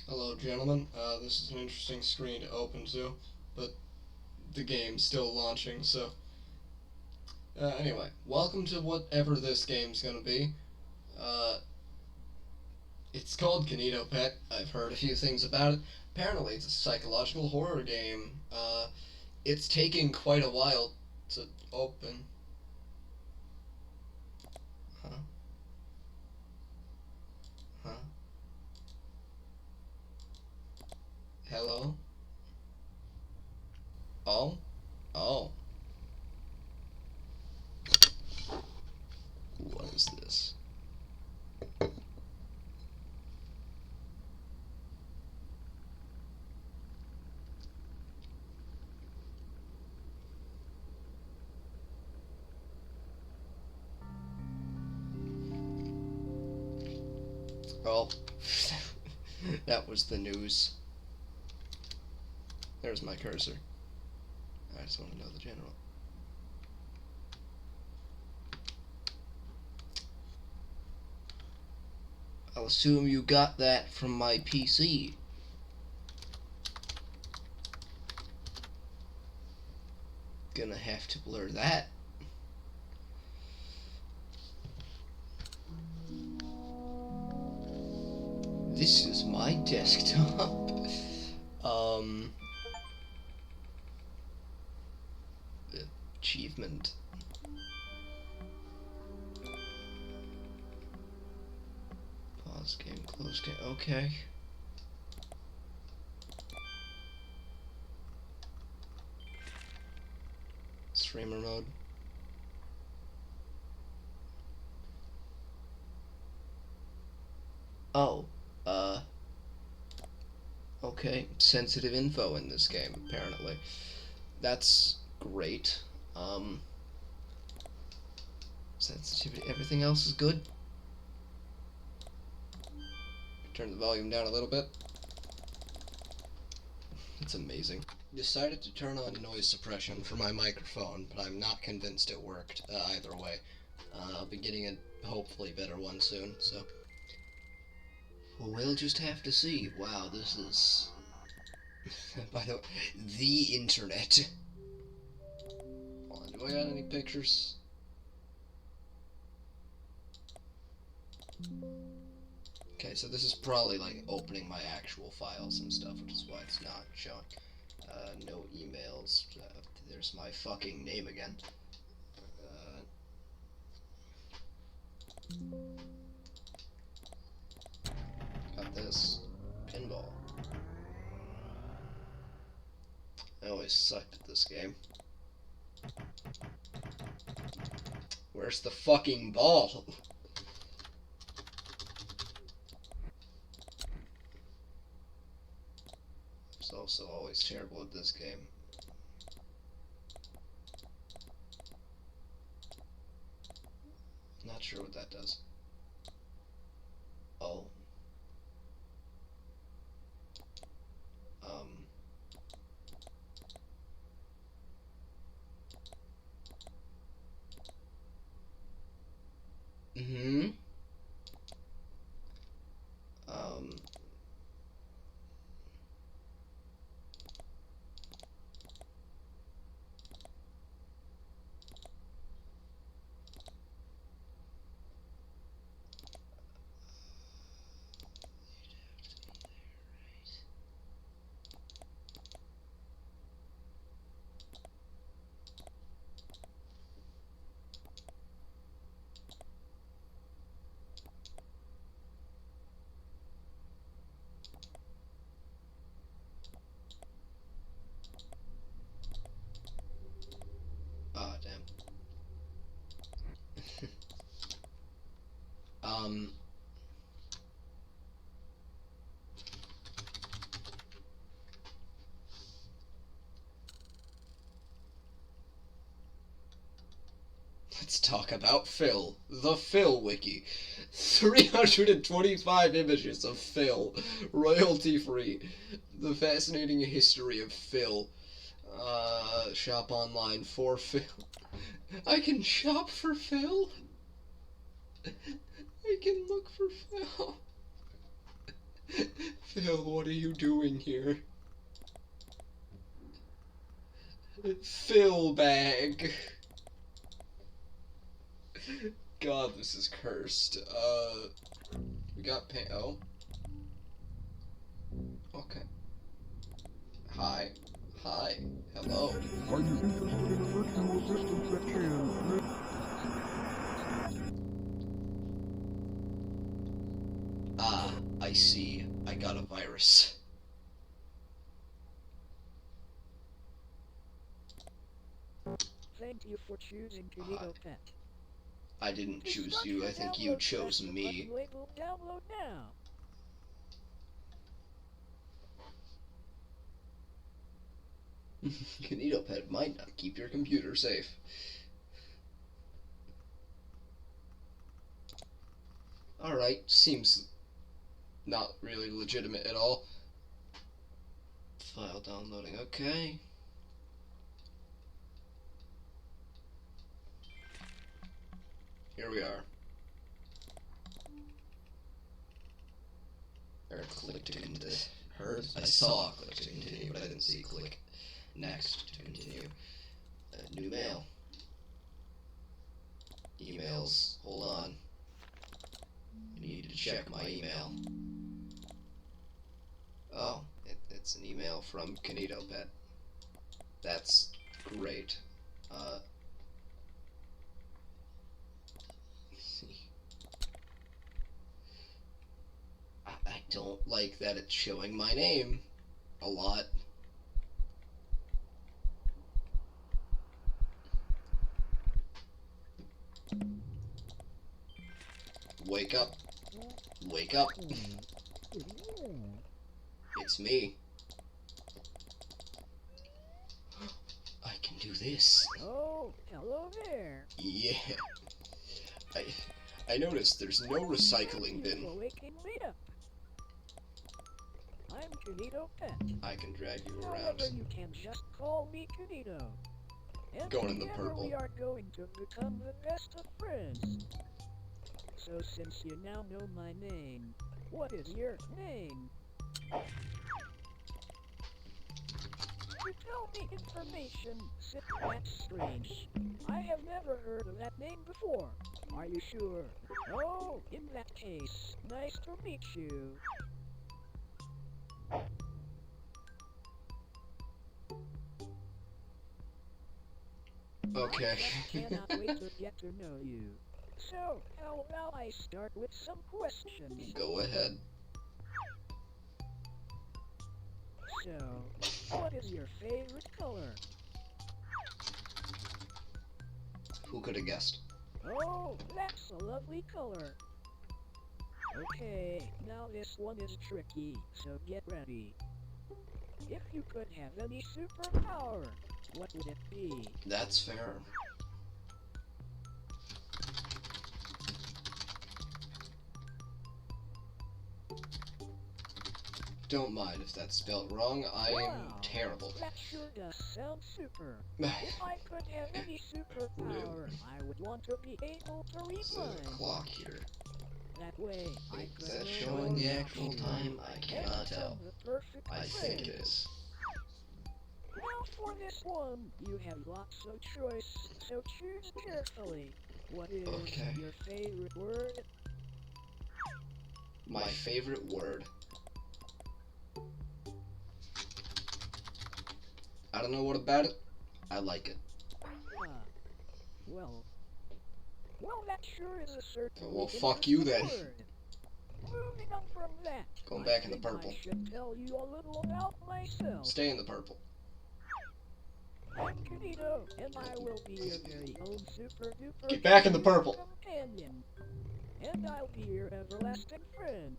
Hello, gentlemen. This is an interesting screen to open to, but the game's still launching, so. Anyway, welcome to whatever this game's gonna be. Uh, it's called KinitoPET. I've heard a few things about it. Apparently, it's a psychological horror game. It's taking quite a while to open. Huh? Huh? Hello? Oh? Oh. What is this? Oh. That was the news. There's my cursor. I just want to know the general. I'll assume you got that from my PC. Gonna have to blur that. This is my desktop. Achievement. Pause game, close game. Okay. Streamer mode. Oh, okay. Sensitive info in this game, apparently. That's great. Sensitivity. Everything else is good. Turn the volume down a little bit. It's amazing. Decided to turn on noise suppression for my microphone, but I'm not convinced it worked either way. I'll be getting a hopefully better one soon, so we'll just have to see. Wow, this is by the way, the internet. Hold on, do I got any pictures? Okay, so this is probably like opening my actual files and stuff, which is why it's not showing. No emails. There's my fucking name again. Got this. Pinball. I always sucked at this game. Where's the fucking ball? I was also always terrible at this game. Not sure what that does. Oh. Mm-hmm. Um. Ah, damn. um. Let's talk about Phil. The Phil Wiki. 325 images of Phil. Royalty free. The fascinating history of Phil. Shop online for Phil. I can shop for Phil? I can look for Phil. Phil, what are you doing here? Phil bag. God, this is cursed. We got oh. Okay. Hi. Hi. Hello. Are you interested in a virtual assistant that can... Ah, I see. I got a virus. Thank you for choosing KinitoPET. I didn't choose you. I think you chose me. Label download now. KinitoPET might not keep your computer safe. Alright, seems not really legitimate at all. File downloading, okay. Here we are. Or click to continue. Heard? I saw click to continue, but I didn't see click next to continue. New mail. Emails. Hold on. I need to check my email. Oh, it's an email from KinitoPET. That's great. I don't like that it's showing my name a lot. Wake up. Wake up. It's me. I can do this. Oh, hello there. Yeah. I noticed there's no recycling bin. For waking me up. I'm KinitoPET. I can drag you around. However, you can just call me Kinito. And Going in the together purple. we are going to become the best of friends. So since you now know my name, what is your name? To tell me information, that's strange. I have never heard of that name before. Are you sure? Oh, in that case, nice to meet you. Okay. I cannot wait to get to know you. So, how about I start with some questions? Go ahead. So, what is your favorite color? Who could have guessed? Oh, that's a lovely color. Okay, now this one is tricky, so get ready. If you could have any superpower, what would it be? That's fair. Don't mind if that's spelled wrong. I am terrible. That sure does sound super. If I could have any superpower, I would want to be able to read There's a minds. clock here. That way, I could Is that know showing the your actual options time? I and cannot become tell. the perfect I friend. think it is. Now for this one, you have lots of choice, so choose carefully. What is Okay. your favorite word? My favorite word. I don't know what about it. I like it. Well, that sure is a certain. Well, fuck you then. Word. Moving on from that, Going back in the I think purple. I should tell you a little about myself. Stay in the purple. I'm Kinito, and I will be your very own super duper Get back in the purple. companion. And I'll be your everlasting friend.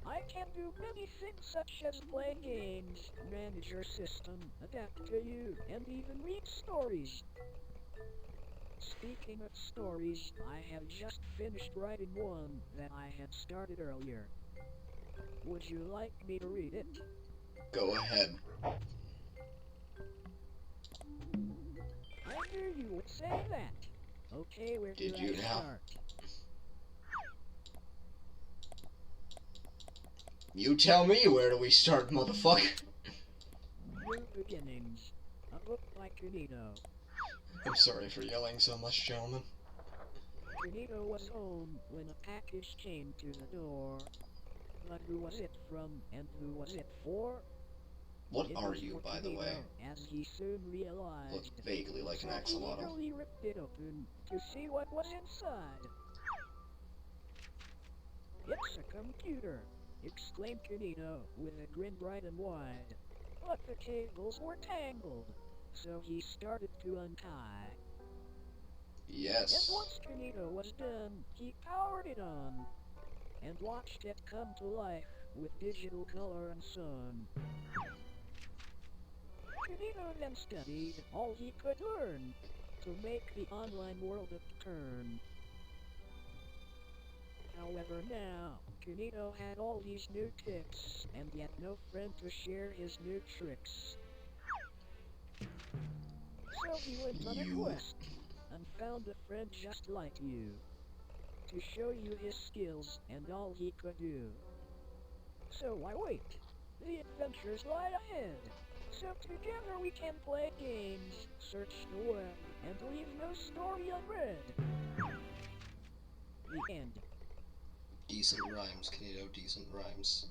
I can do many things such as play games, manage your system, adapt to you, and even read stories. Speaking of stories, I have just finished writing one that I had started earlier. Would you like me to read it? Go ahead. I knew you would say that. Okay, where do Did I you now? start? You tell me where do we start, motherfucker? New Beginnings. A book by Kinito. I'm sorry for yelling so much, gentlemen. Kinito was home when a package came to the door. But who was it from and who was it for? What It are was you, for by the Kinito, way? as he soon Look realized. vaguely like an So he axolotl. eagerly ripped it open to see what was inside. It's a computer, exclaimed Kinito with a grin bright and wide. But the cables were tangled, so he started to untie. And Yes. once Kinito was done, he powered it on and watched it come to life with digital color and sun. Kinito then studied all he could learn to make the online world a turn. However now, Kinito had all these new tips, and yet no friend to share his new tricks. So he went on a You. quest, and found a friend just like you, to show you his skills and all he could do. So why wait? The adventures lie ahead. So together we can play games, search the web, and leave no story unread. The end. Decent rhymes, Kinito, decent rhymes.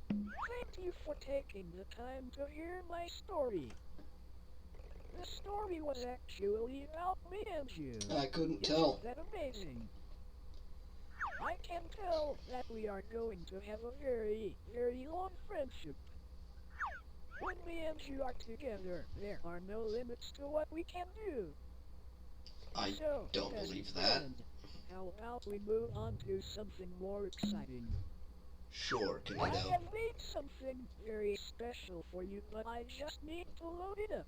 Thank you for taking the time to hear my story. The story was actually about me and you. I couldn't Isn't tell. that amazing? I can tell that we are going to have a very, very long friendship. When me and you are together, there are no limits to what we can do. I So, don't best believe that. friend, how about we move on to something more exciting? Sure, I Kinito. have made something very special for you, but I just need to load it up.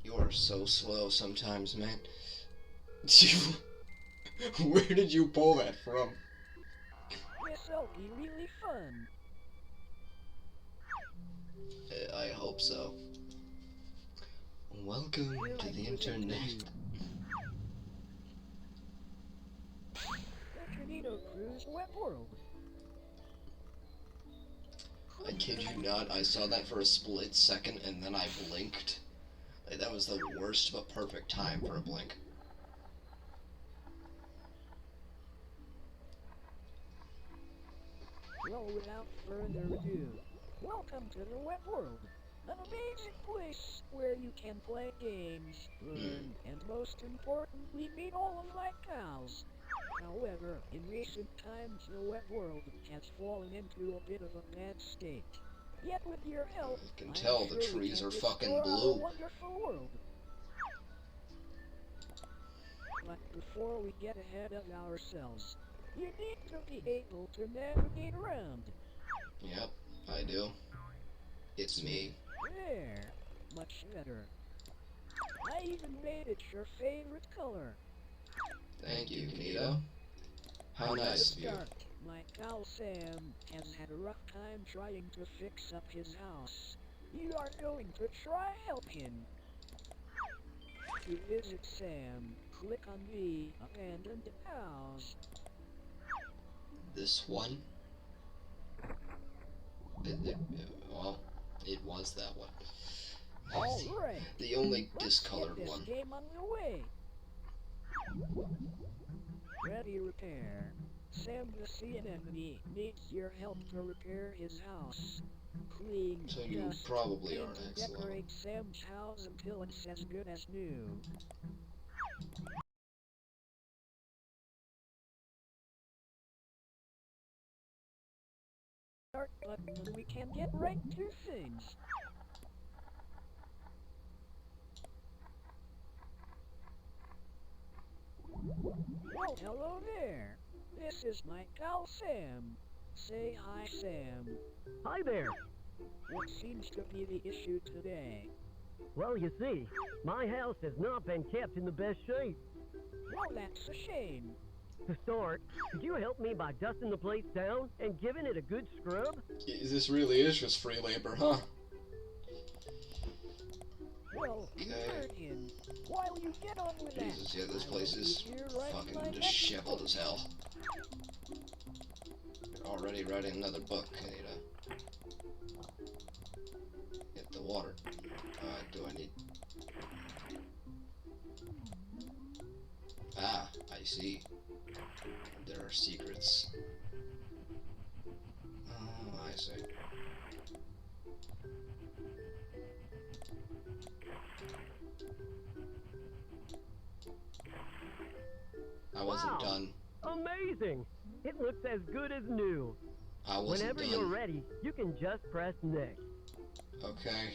You are so slow sometimes, man. Where did you pull that from? This'll be really fun. I hope so. Welcome Here to I the present internet. you the Kinito Cruise Web World. I kid you not, I saw that for a split second and then I blinked. Like, that was the worst but perfect time for a blink. Well, without further ado, welcome to the Web World. An amazing place where you can play games, learn, and most importantly, meet all of my pals. However, in recent times, the web world has fallen into a bit of a bad state. Yet with your help, I can I'm tell the sure we trees can are fucking restore our blue. wonderful world. But before we get ahead of ourselves, you need to be able to navigate around. Yep, I do. It's me. There, much better. I even made it your favorite color. Thank you, Kinito. How nice of you. Start. My pal Sam has had a rough time trying to fix up his house. You are going to try help him. To visit Sam, click on the abandoned house. This one? Well, it was that one. Alright, The only let's get discolored this one. game underway. Ready repair. Sam the sea anemone needs your help to repair his house. Clean, So you dust, probably are paint, an and axolotl. decorate Sam's house until it's as good as new. Start button and we can get right to things. Well, hello there. This is my pal Sam. Say hi, Sam. Hi there. What seems to be the issue today? Well, you see, my house has not been kept in the best shape. Well, that's a shame. To start, could you help me by dusting the place down and giving it a good scrub? This really is just free labor, huh? Well, Guardian, while you get on with that, Jesus, yeah, this I place will is be here writing my fucking next disheveled book. as hell. You're already writing another book, Kanita. Get the water. Do I need... Ah, I see. There are secrets. Oh, I see. I wasn't Wow. done. Amazing! It looks as good as new. I wasn't Whenever you're done. ready, you can just press next. Okay.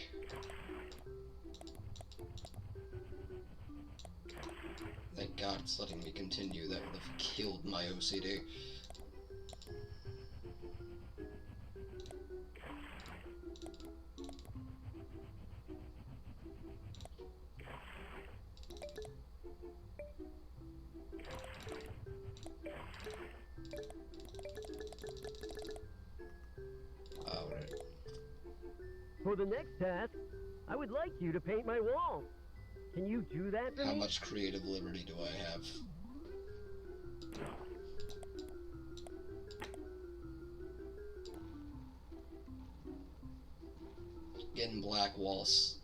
Thank God it's letting me continue. That would have killed my OCD. Alright. For the next task, I would like you to paint my wall. Can you do that for How me? much creative liberty do I have? Getting black walls.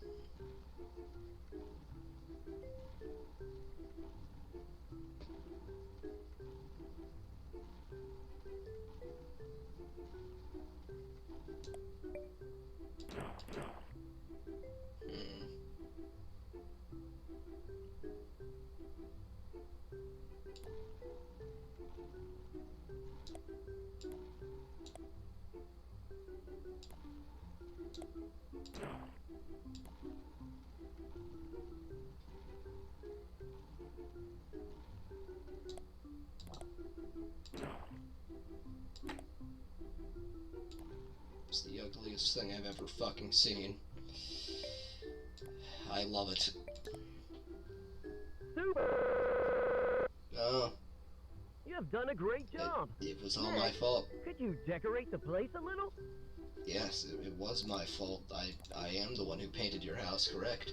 It's the ugliest thing I've ever fucking seen. I love it. Super! Oh, You have done a great job. it was all my fault. Could you decorate the place a little? Yes, it was my fault. I am the one who painted your house, correct?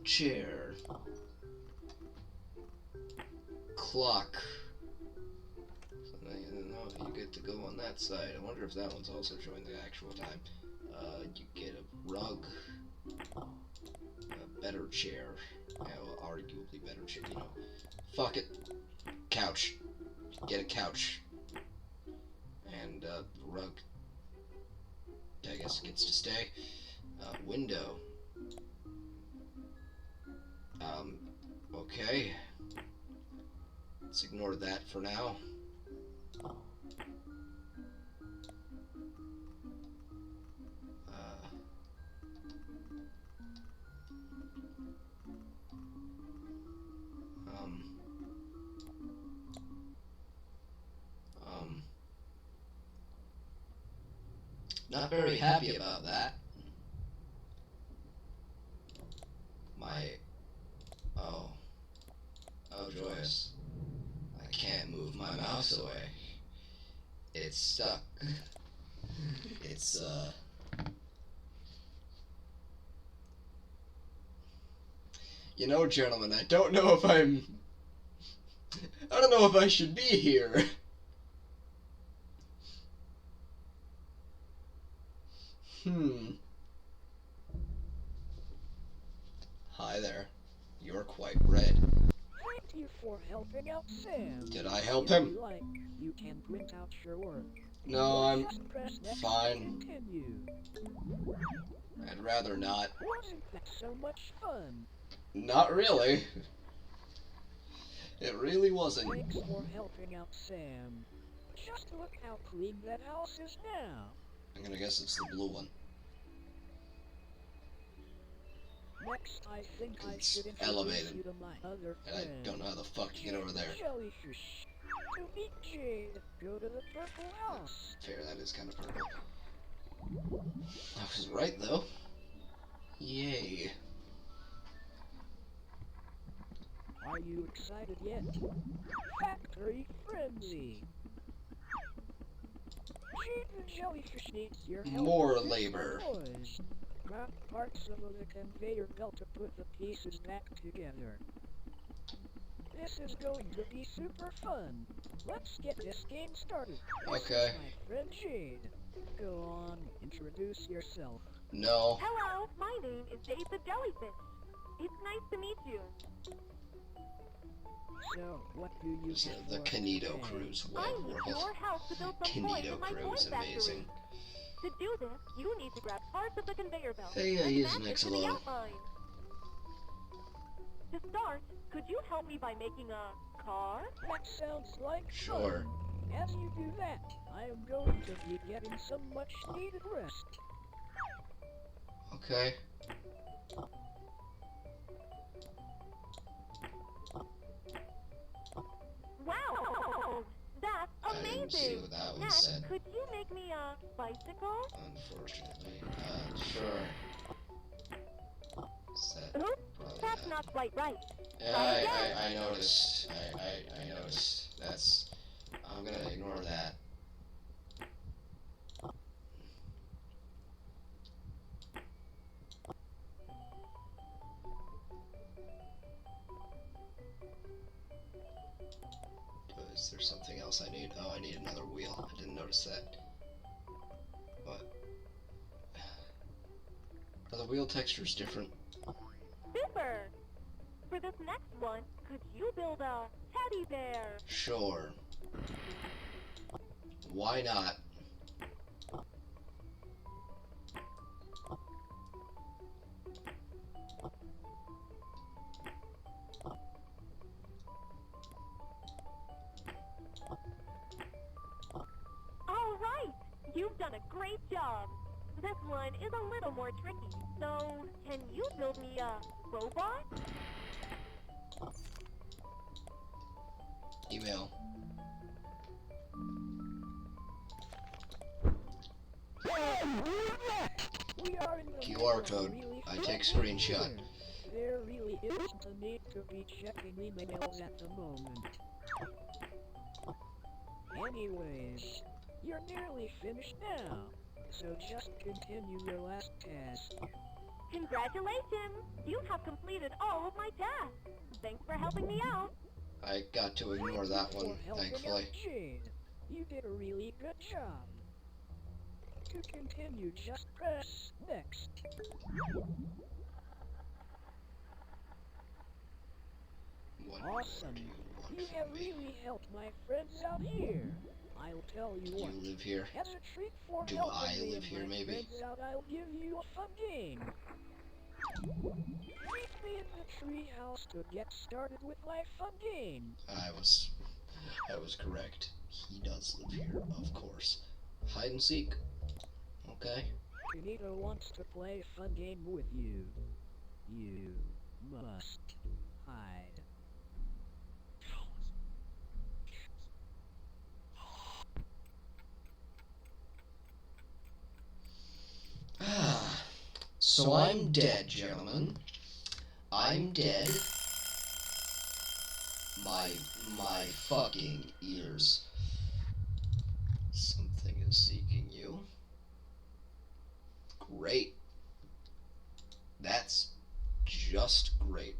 Chair. Clock. So now you get to go on that side. I wonder if that one's also showing the actual time. You get a rug. A better chair. Yeah, well, arguably better chair, you know. Fuck it. Couch. Get a couch. And, rug. I guess it gets to stay. Window. Okay. Let's ignore that for now. Not very happy about that. Oh joyous. I can't move my mouse away. It's stuck. It's, You know, gentlemen, I don't know if I should be here. Hi there. You're quite red. Thank you for helping out Sam. Did I help If him? you like, you can print out your work. No, Or I'm just press next to fine. continue. I'd rather not. Wasn't that so much fun? Not really. It really wasn't. Thanks for helping out Sam. Just look how clean that house is now. I'm gonna guess it's the blue one. Next, I think I It's should introduce elevated. you to my other And I friend. don't know how the fuck to get over there. Jellyfish. To meet Jade, go to the purple house. Fair, that is kind of purple. I was right, though. Yay. Are you excited yet? Factory Frenzy! Cheat the jellyfish needs your help More to fix labor. the noise. Grab parts of the conveyor belt to put the pieces back together. This is going to be super fun. Let's get this game started. This Okay. is my friend Jade. Go on, introduce yourself. No. Hello, my name is Jade the Jellyfish. It's nice to meet you. So, what do you It's have the for Kinito today? Cruise I web need world. your help to build some toys Kinito in my toy Cruise, factory. amazing. To do this, you need to grab parts of the conveyor belt Hey, and he is match an it to the Xylo. outline. To start, could you help me by making a car? That sounds like Sure. fun. As you do that, I am going to be getting some much needed rest. Okay. Wow, that's I didn't see amazing. what that one Next, said. could you make me a bicycle? Unfortunately. Sure. Is that Oops, probably that's that? not quite right. Yeah, Try again. I noticed. I noticed. That's. I'm gonna ignore that. Is there something else I need? Oh, I need another wheel. I didn't notice that. What? Are the wheel textures different? Super. For this next one, could you build a teddy bear? Sure. Why not? All right, you've done a great job. This one is a little more tricky, so can you build me a robot? Email. We are in the QR middle of a code. really I fun take game screenshot. here. There really isn't a need to be checking emails at the moment. Anyways, you're nearly finished now, so just continue your last task. Congratulations! You have completed all of my tasks. Thanks for helping me out. I got to ignore that one, For helping thankfully. out Jade. You did a really good job. To continue, just press next. What Awesome. do you want You have from me? really helped my friends out here. I'll tell you You what. live here? As a treat for Do helping I me live and here, my maybe? friends out, I'll give you a fun game. Meet me in the treehouse to get started with my fun game. I was correct. He does live here, of course. Hide and seek. Okay. Kinito wants to play a fun game with you. You must hide. Ah. So I'm dead, gentlemen. I'm dead. My fucking ears. Something is seeking you. Great. That's just great.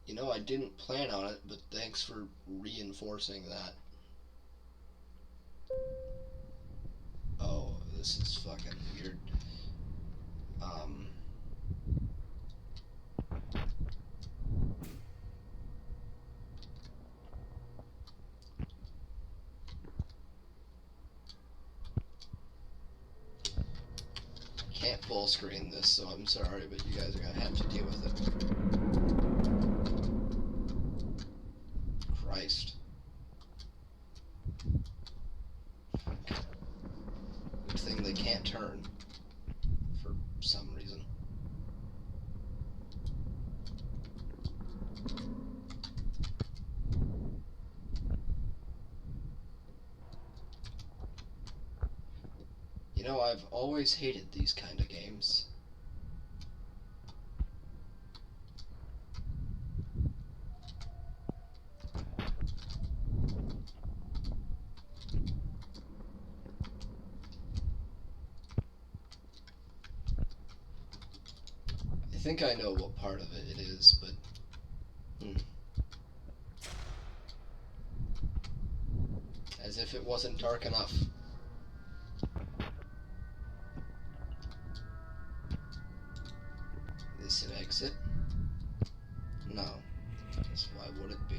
You know, I didn't plan on it, but thanks for reinforcing that. Oh, this is fucking weird. Can't full screen this, so I'm sorry, but you guys are gonna have to deal with it. Christ. Good thing they can't turn. For some reason. You know, I've always hated these kind of games. think I know what part of it is, but... As if it wasn't dark enough. Is this an exit? No. Guess why would it be?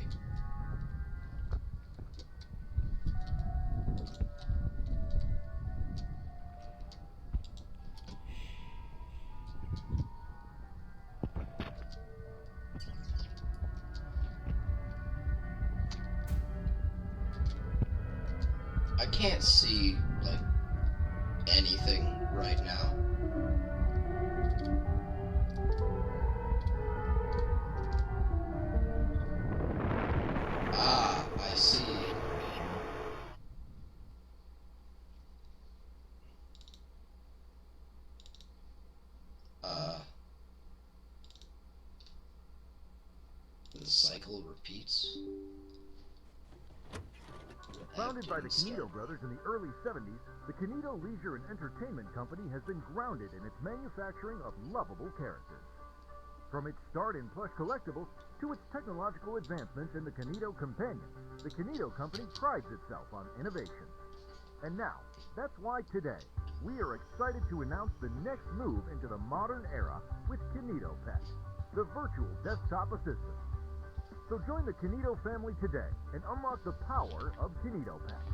I can't see, like, anything right now. Ah, I see. The cycle repeats. Founded by the Kinito brothers in the early 70s, the Kinito Leisure and Entertainment Company has been grounded in its manufacturing of lovable characters. From its start in plush collectibles to its technological advancements in the Kinito Companion, the Kinito Company prides itself on innovation. And now, that's why today, we are excited to announce the next move into the modern era with KinitoPET, the virtual desktop assistant. So join the Kinito family today and unlock the power of KinitoPET.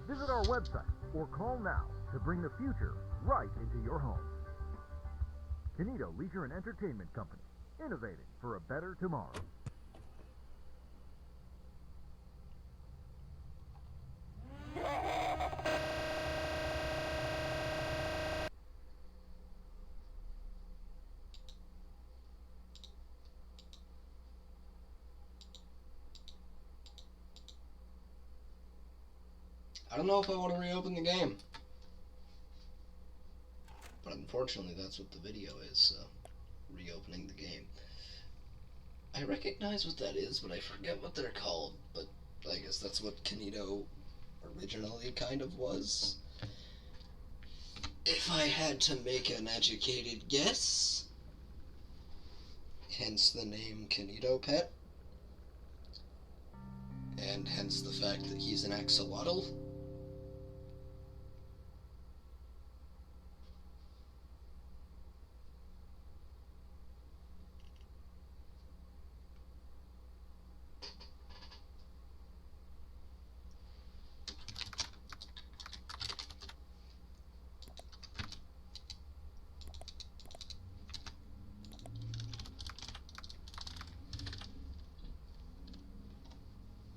Visit our website or call now to bring the future right into your home. Kinito Leisure and Entertainment Company, innovating for a better tomorrow. I don't know if I want to reopen the game. But unfortunately, that's what the video is, so... Reopening the game. I recognize what that is, but I forget what they're called. But I guess that's what Kinito originally kind of was. If I had to make an educated guess... Hence the name KinitoPET. And hence the fact that he's an axolotl.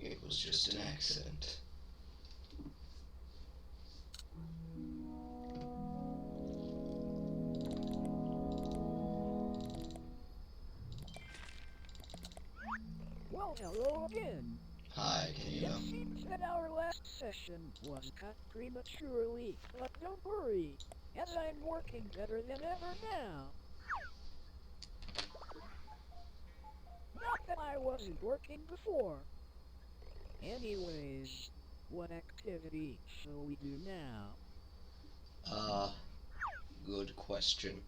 It was just an accident. Well, hello again. Hi, It Kinito. seems that our last session was cut prematurely, but don't worry, as I'm working better than ever now. Not that I wasn't working before. Anyways, what activity shall we do now? Good question.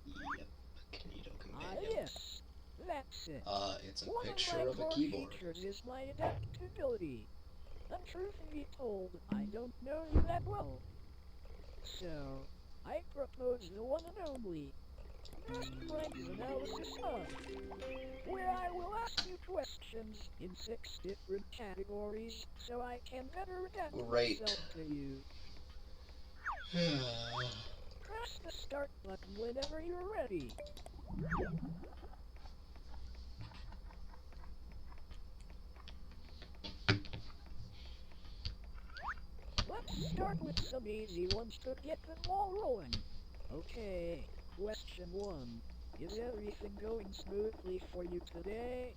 Yep, Kinito Ah Companion. yes, that's it. It's a One picture of of my a core keyboard. features is my adaptability. And truth be told, I don't know you that well. So, I propose the one and only Best Friends Analysis Hub, where I will ask you questions in 6 different categories so I can better adapt Great. myself to you. Press the start button whenever you're ready. Let's start with some easy ones to get the ball rolling. Okay, question 1. Is everything going smoothly for you today?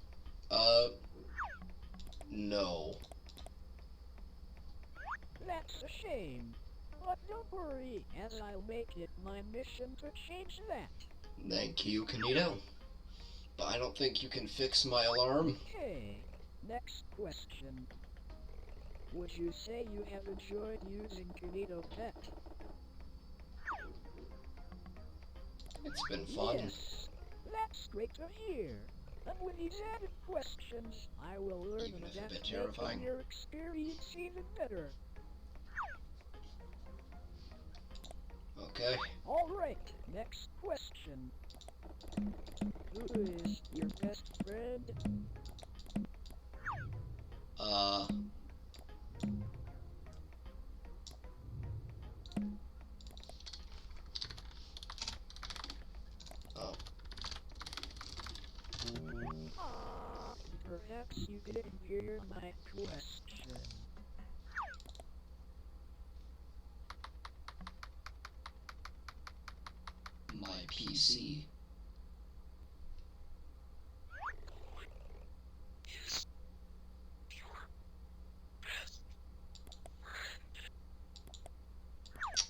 No. That's a shame. But don't worry, as I'll make it my mission to change that. Thank you, Kinito. But I don't think you can fix my alarm. Okay, next question. Would you say you have enjoyed using KinitoPET? It's been fun. Yes, that's great to hear. And with these added questions, I will learn Even if a that bit making terrifying. your experience even better. Okay. Alright, next question. Who is your best friend? Uh. Oh. Perhaps you didn't hear my question. My PC.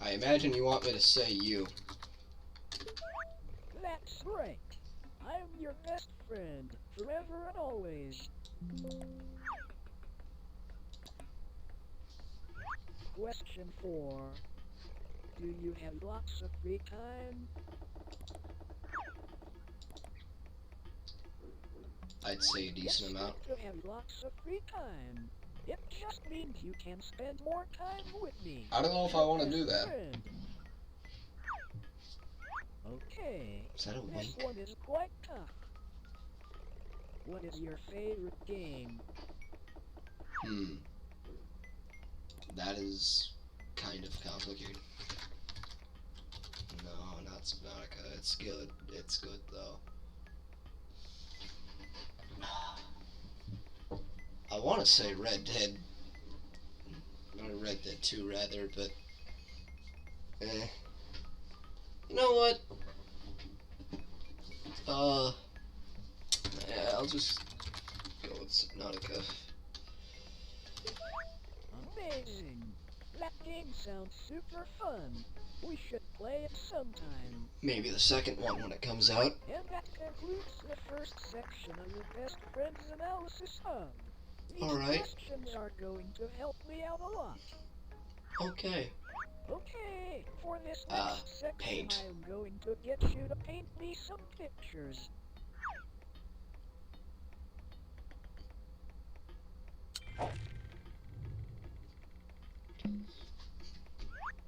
I imagine you want me to say you. That's right. I'm your best friend, forever and always. Question 4. Do you have lots of free time? I'd say a decent It's amount. good to have lots of free time. It just means you can spend more time with me. I don't know if I your want to best do that. friend. Okay, Is that a this wink? one is quite tough. What is your favorite game? That is kind of complicated. No, not Subnautica. It's good. It's good, though. I want to say Red Dead. Or Red Dead 2, rather, but... You know what? Yeah, I'll just go with Subnautica. Amazing! That game sounds super fun. We should play it sometime. Maybe the second one when it comes out. And that concludes the first section of the Best Friends Analysis Hub. These Alright. questions are going to help me out a lot. Okay. Okay, for this next section paint. I'm going to get you to paint me some pictures.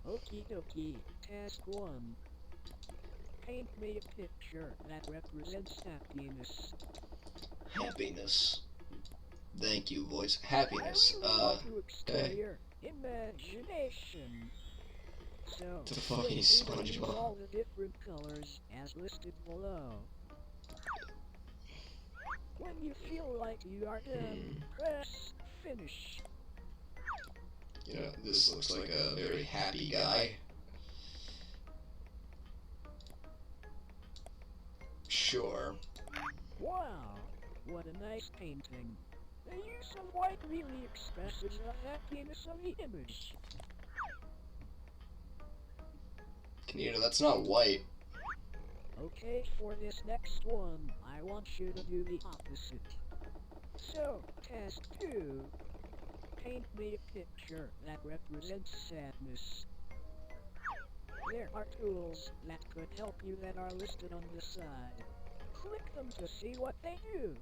Okie dokie, task 1. Paint me a picture that represents happiness. Happiness. Thank you, voice. I Happiness. really want to explore Okay. your imagination. So, The fucking use SpongeBob. all the different colors as listed below. When you feel like you are done, press finish. Yeah, this looks like a very happy guy. Sure. Wow, what a nice painting. The use of white really expresses the happiness of the image. Kinito, that's not white. Okay, for this next one, I want you to do the opposite. So, task 2. Paint me a picture that represents sadness. There are tools that could help you that are listed on the side. Click them to see what they do.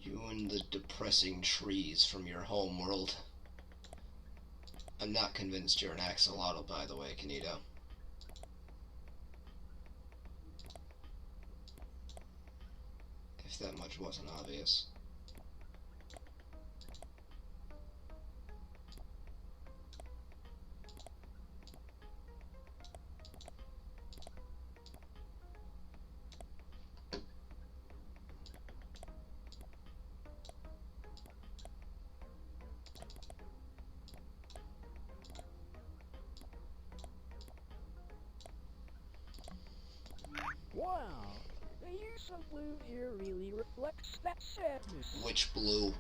You and the depressing trees from your home world. I'm not convinced you're an axolotl, by the way, Kinito. If that much wasn't obvious. some blue here really reflects that sadness. Which blue?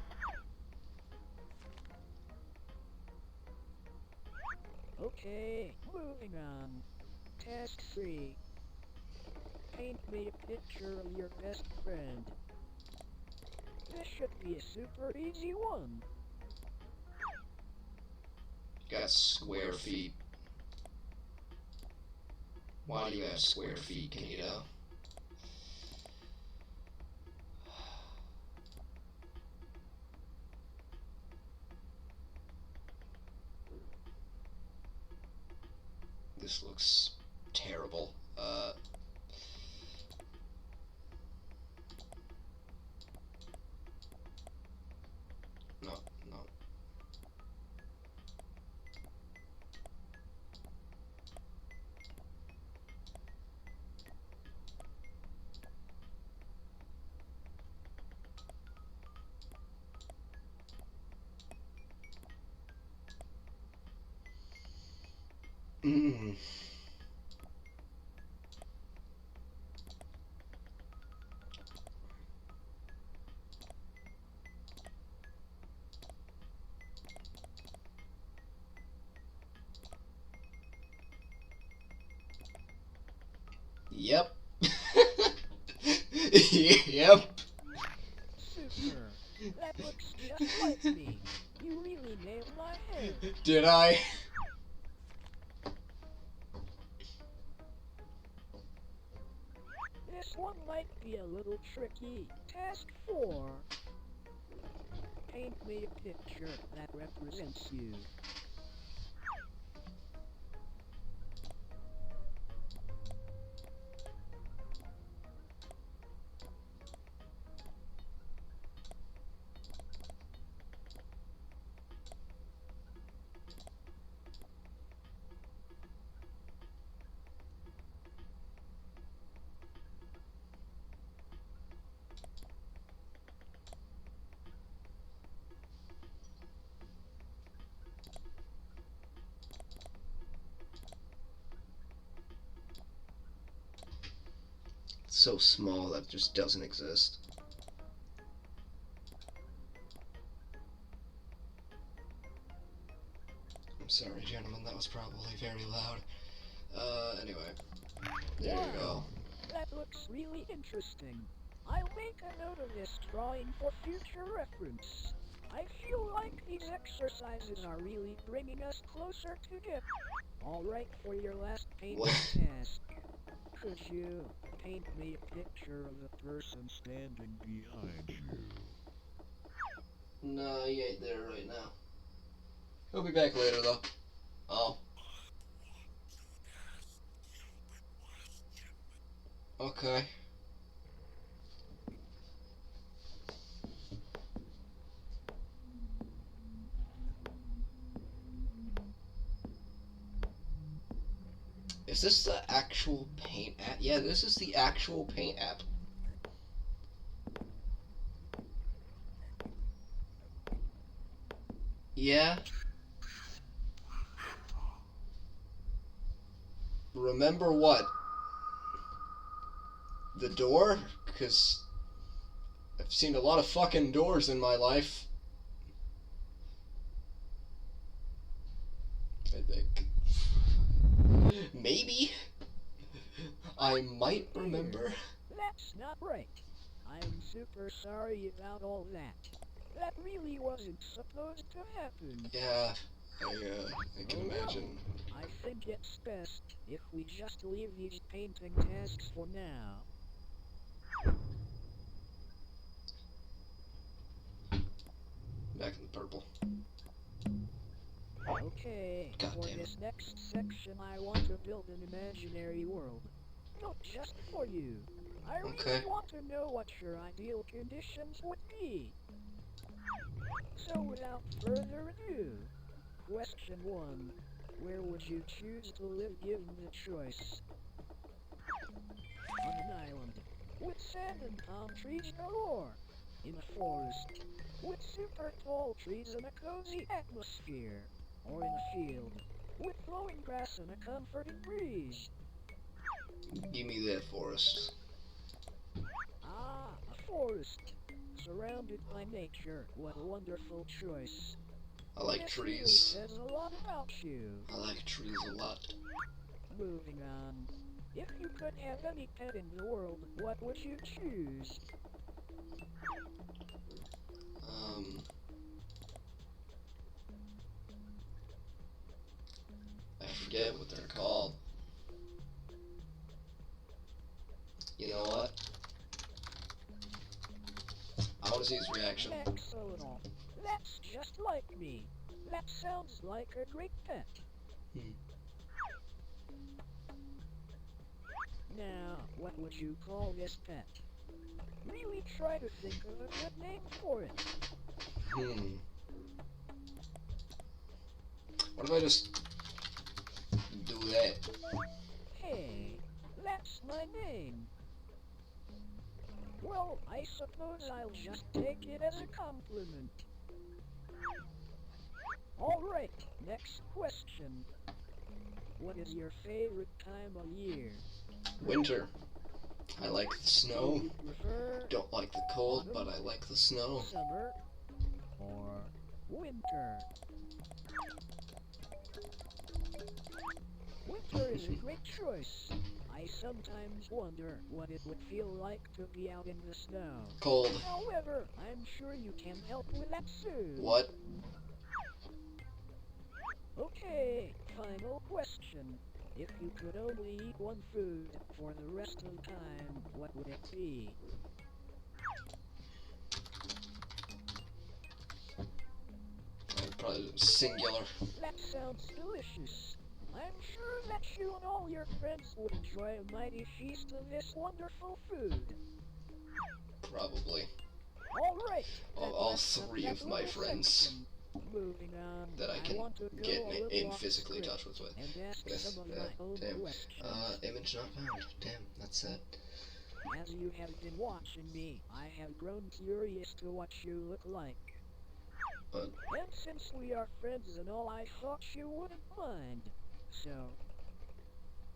Okay, moving on. Task 3. Paint me a picture of your best friend. This should be a super easy one. Got square feet. Why do you have square feet, Kinito? This looks terrible. No, no. Mm. Yep. Yep. Super. That looks just like me. You really nailed my head. Did I? This one might be a little tricky. Task 4. Paint me a picture that represents you. So small that just doesn't exist. I'm sorry, gentlemen, that was probably very loud. Anyway. There you go. That looks really interesting. I'll make a note of this drawing for future reference. I feel like these exercises are really bringing us closer to dip. Alright, for your last painting What? task. Could you paint me a picture of the person standing behind you? No, he ain't there right now. He'll be back later, though. Oh. Okay. Is this the actual paint app? Yeah, this is the actual paint app. Yeah. Remember what? The door? Because I've seen a lot of fucking doors in my life. I think. Maybe. I might remember. That's not right. I'm super sorry about all that. That really wasn't supposed to happen. Yeah, I can imagine. I think it's best if we just leave these painting tasks for now. Back in the purple. Okay, God for damn it. this next section I want to build an imaginary world. Not just for you. I really Okay. want to know what your ideal conditions would be. So without further ado, question 1. Where would you choose to live given the choice? On an island, with sand and palm trees galore. In a forest, with super tall trees and a cozy atmosphere. Or in a field, with flowing grass and a comforting breeze. Give me that forest. forest, surrounded by nature. What a wonderful choice. I like This really trees. says a lot about you. I like trees a lot. Moving on. If you could have any pet in the world, what would you choose? I forget what they're called. You know what? I want to see his reaction. Excellent. That's just like me. That sounds like a great pet. Now, what would you call this pet? Really try to think of a good name for it. What if I just do that? Hey, that's my name. Well, I suppose I'll just take it as a compliment. Alright, next question. What is your favorite time of year? Winter. I like the snow. Do you prefer Don't like the cold, but I like the snow. summer or winter? Winter is a great choice. I sometimes wonder what it would feel like to be out in the snow. Cold. However, I'm sure you can help with that soon. What? Okay, final question. If you could only eat one food for the rest of the time, what would it be? Probably singular. That sounds delicious. I'm sure that you and all your friends would enjoy a mighty feast of this wonderful food. Probably. Alright. All three of my friends Moving on. that I can want to go get a little in off physically script touch with. and ask some of my own Damn. questions. Image not found. Damn, that's sad. As you have been watching me, I have grown curious to what you look like. But And since we are friends and all, I thought you wouldn't mind. So,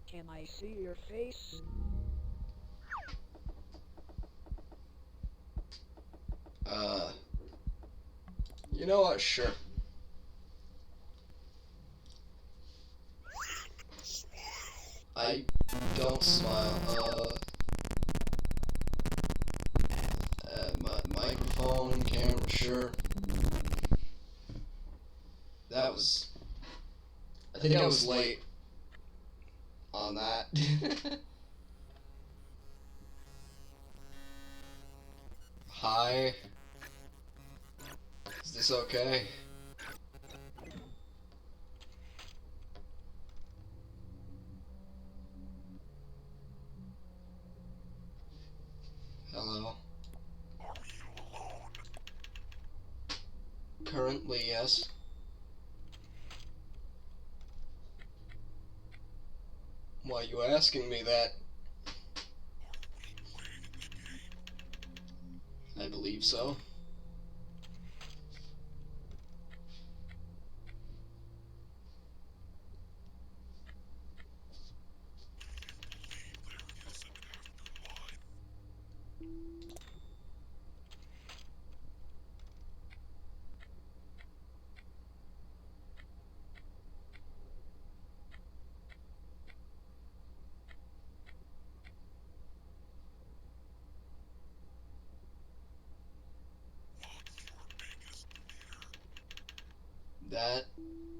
can I see your face? you know what? Sure. I don't smile. Microphone, camera, sure. That was. I think I was late on that. Hi. Is this okay? Hello. Currently, yes. Why are you asking me that? I believe so. That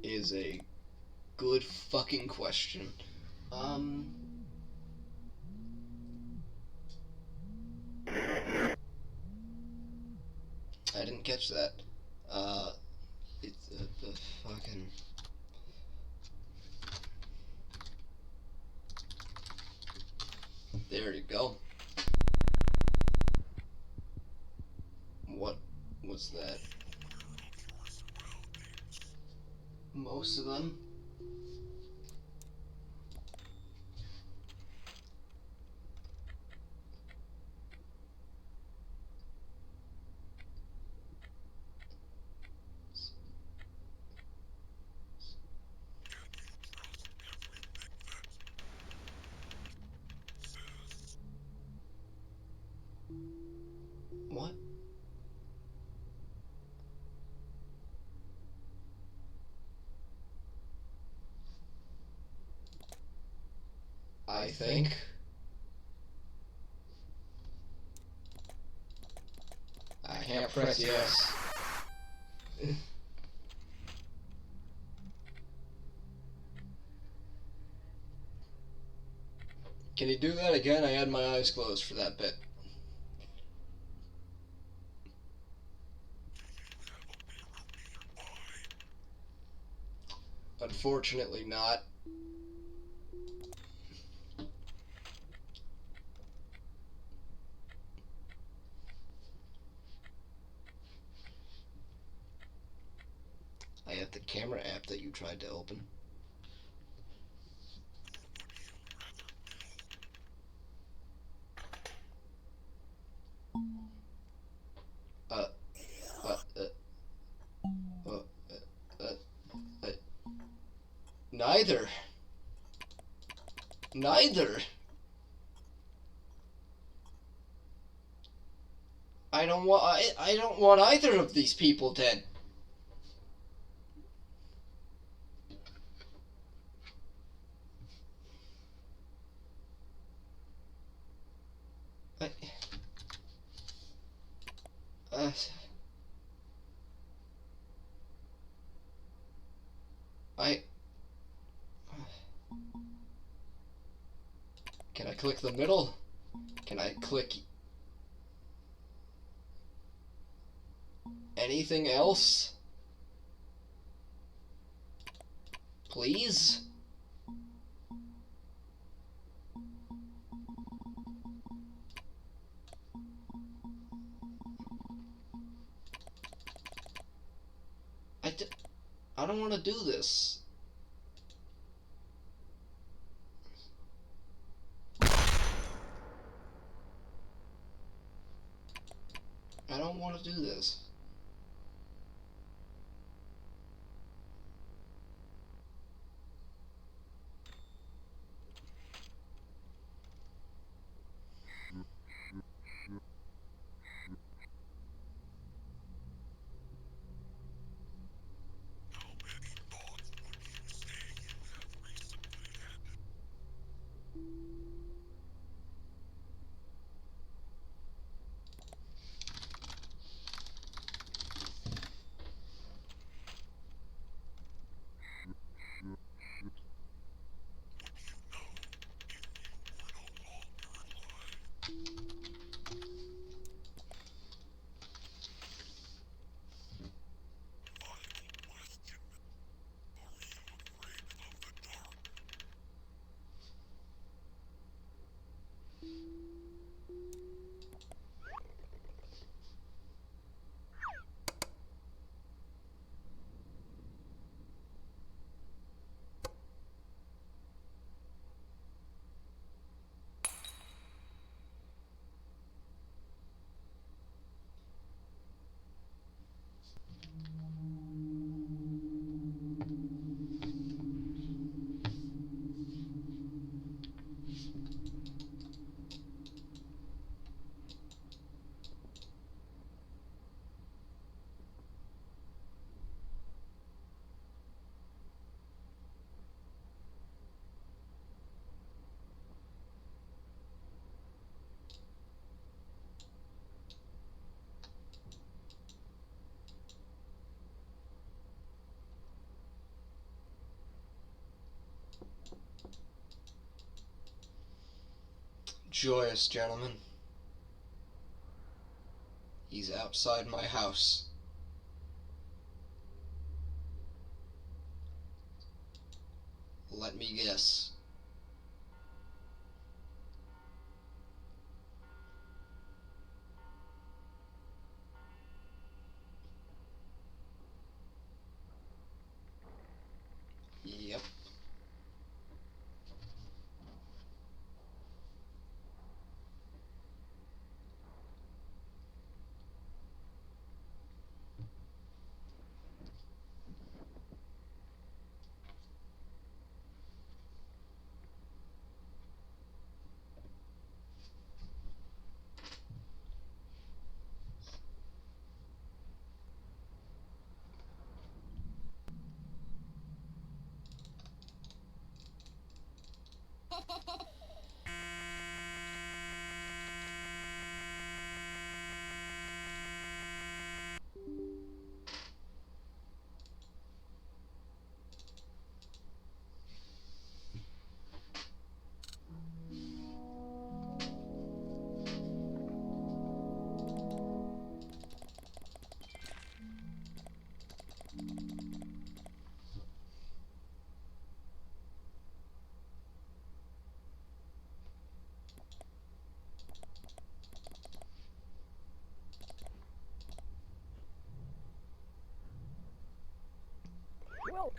is a good fucking question. I didn't catch that. It's the fucking. There you go. What was that? Most of them. I think. I can't press yes. Can you do that again? I had my eyes closed for that bit. Unfortunately not. I have the camera app that you tried to open. Uh, uh, uh, uh, uh, uh, neither. Neither. I don't want either of these people dead. I, uh, I Can I click the middle? Can I click anything else? Please? I don't want to do this. I don't want to do this. Joyous gentleman. He's outside my house. Let me guess. Yep.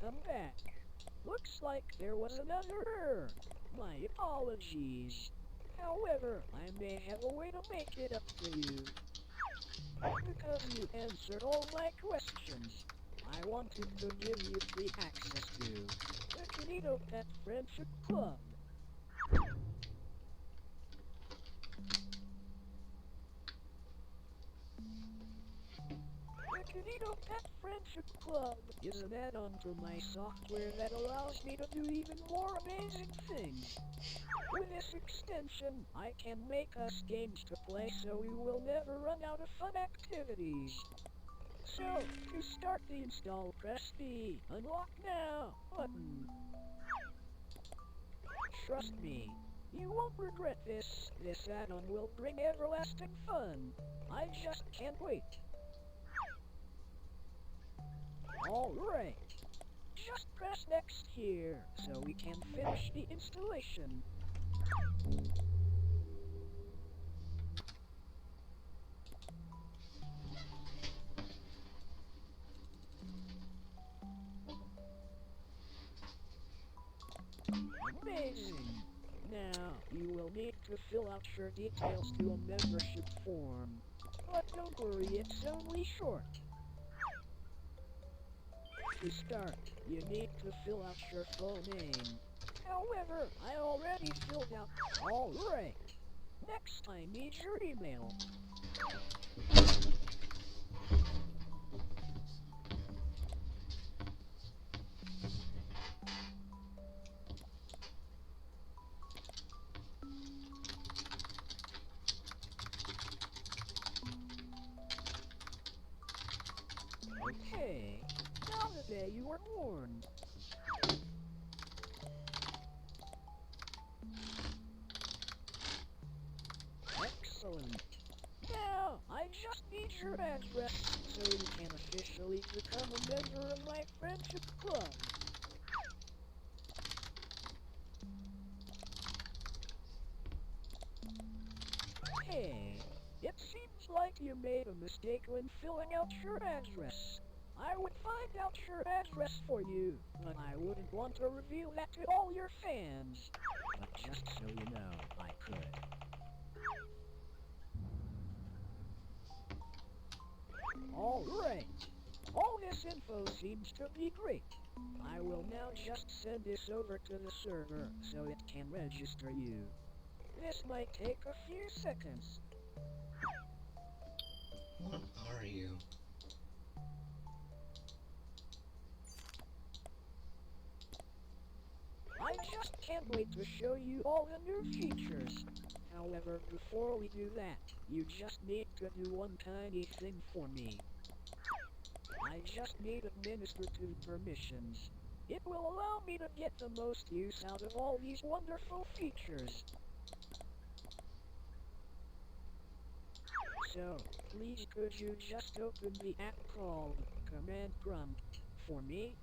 Welcome back. Looks like there was another error. My apologies. However, I may have a way to make it up to you. Because you answered all my questions, I wanted to give you free access to the KinitoPET Friendship Club. The KinitoPET Friendship Club is an add-on to my software that allows me to do even more amazing things. With this extension, I can make us games to play so we will never run out of fun activities. So, to start the install, press the Unlock Now button. Trust me, you won't regret this. This add-on will bring everlasting fun. I just can't wait. Alright. Just press next here, so we can finish the installation. Amazing! Now, you will need to fill out your details to a membership form. But don't worry, it's only short. To start, you need to fill out your full name. However, I already filled out. Alright. Next, I need your email. Okay. Now the day you were born. Excellent. Now, I just need your address so you can officially become a member of my friendship club. Hey, it seems like you made a mistake when filling out your address. I would find out your address for you, but I wouldn't want to reveal that to all your fans. But just so you know, I could. Alright. All this info seems to be great. I will now just send this over to the server so it can register you. This might take a few seconds. What are you? I just can't wait to show you all the new features. However, before we do that, you just need to do one tiny thing for me. I just need administrative permissions. It will allow me to get the most use out of all these wonderful features. So, please could you just open the app called Command Prompt for me?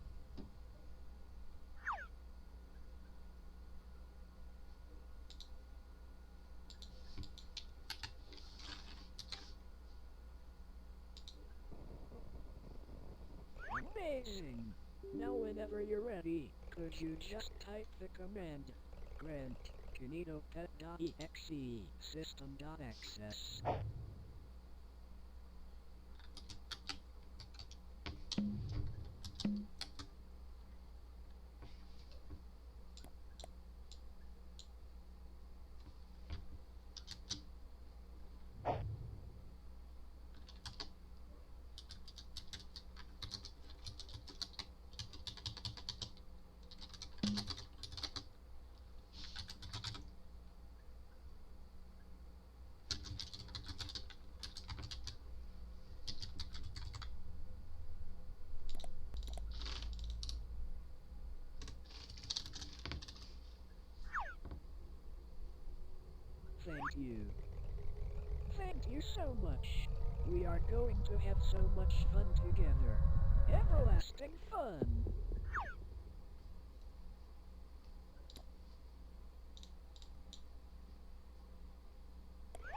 Amazing! Now whenever you're ready, could you just type the command grant KinitoPET.exe system.access. Thank you. Thank you so much. We are going to have so much fun together. Everlasting fun.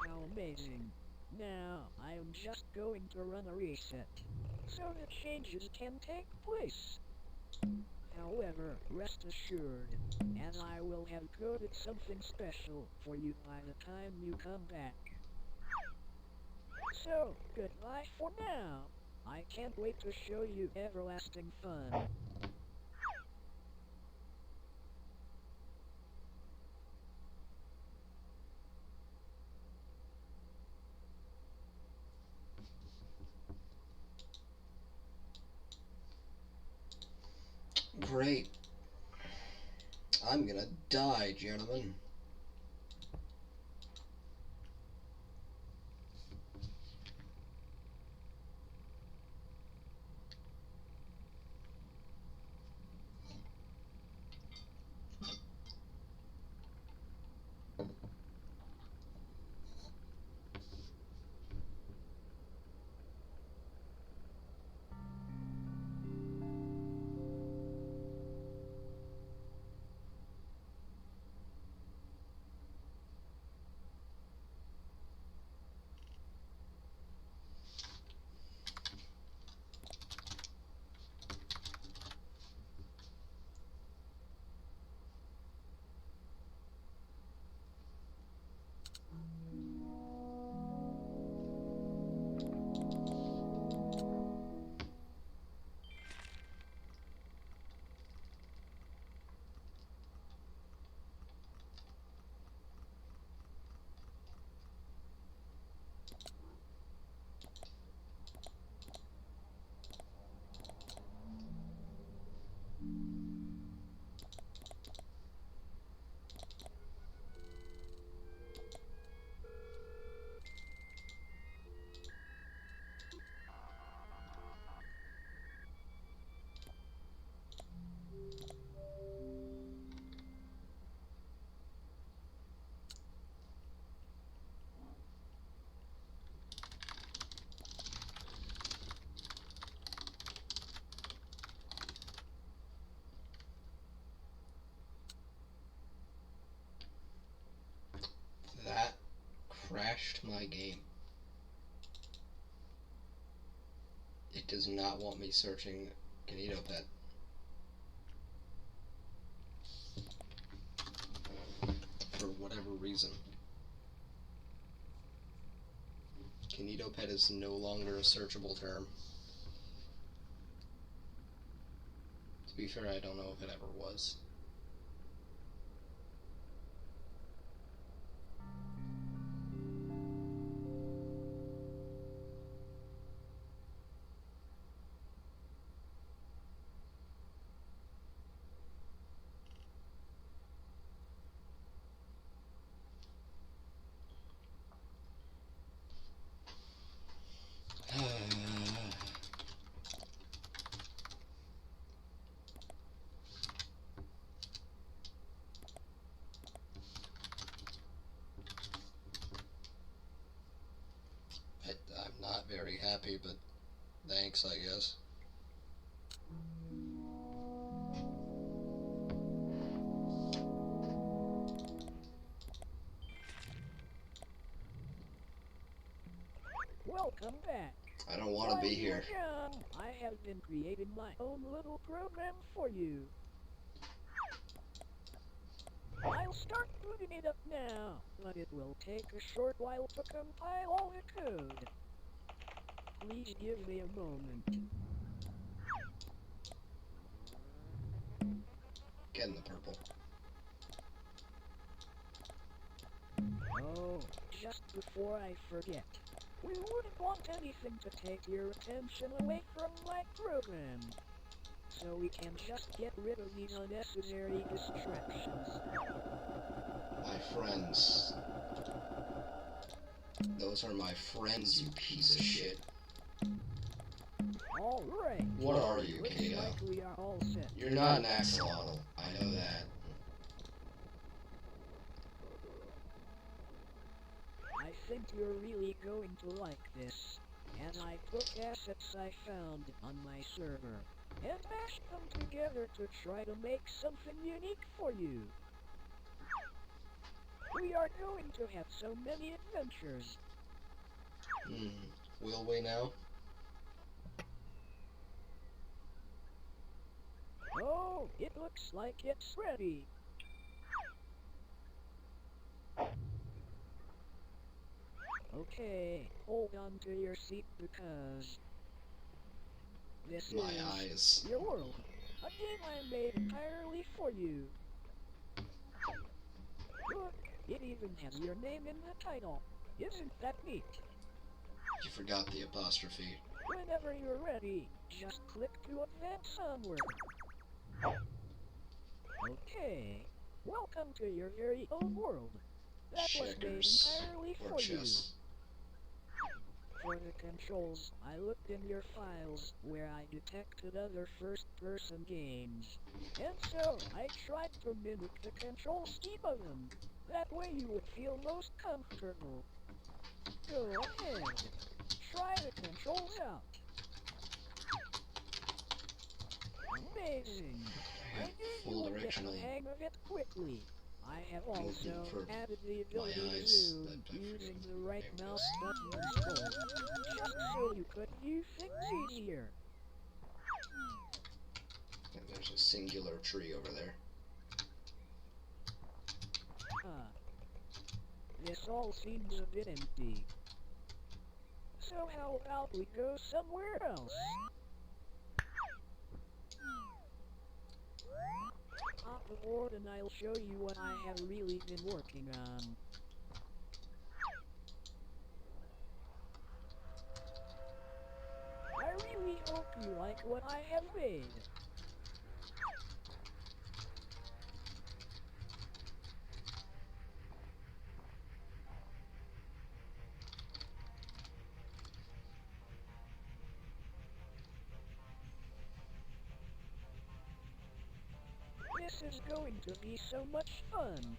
How amazing. Now, I am just going to run a reset, so the changes can take place. However, rest assured, as I will have coded something special for you by the time you come back. So, goodbye for now. I can't wait to show you everlasting fun. Great. I'm gonna die, gentlemen. That crashed my game. It does not want me searching KinitoPET. For whatever reason. KinitoPET is no longer a searchable term. To be fair, I don't know if it ever was. I'm not very happy, but thanks, I guess. Welcome back. I don't want to be here. While you were gone, I have been creating my own little program for you. I'll start booting it up now, but it will take a short while to compile all the code. Please give me a moment. Get in the purple. Oh, just before I forget. We wouldn't want anything to take your attention away from my program. So we can just get rid of these unnecessary distractions. My friends. Those are my friends, you piece of shit. Alright. What are you, Looks Kato? like we are all set. You're not an axolotl. I know that. I think you're really going to like this, as I took assets I found on my server, and mashed them together to try to make something unique for you. We are going to have so many adventures. Will we now? Oh, it looks like it's ready. Okay, hold on to your seat because this My is eyes. your world. A game I made entirely for you. Look, it even has your name in the title. Isn't that neat? You forgot the apostrophe. Whenever you're ready, just click to advance onward. Okay, welcome to your very own world. That was made Checkers. entirely Or for you. chess. For the controls, I looked in your files where I detected other first-person games. And so, I tried to mimic the control scheme of them. That way you would feel most comfortable. Go ahead. Try the controls out. Amazing. I knew you Full would get directional the hang of it quickly. I have also movement for added the my ability to eyes. zoom That I using forgot the the right name of mouse this. button and scroll, just so you could view things easier. And there's a singular tree over there. This all seems a bit empty. So how about we go somewhere else? Hop aboard and I'll show you what I have really been working on. I really hope you like what I have made. This is going to be so much fun.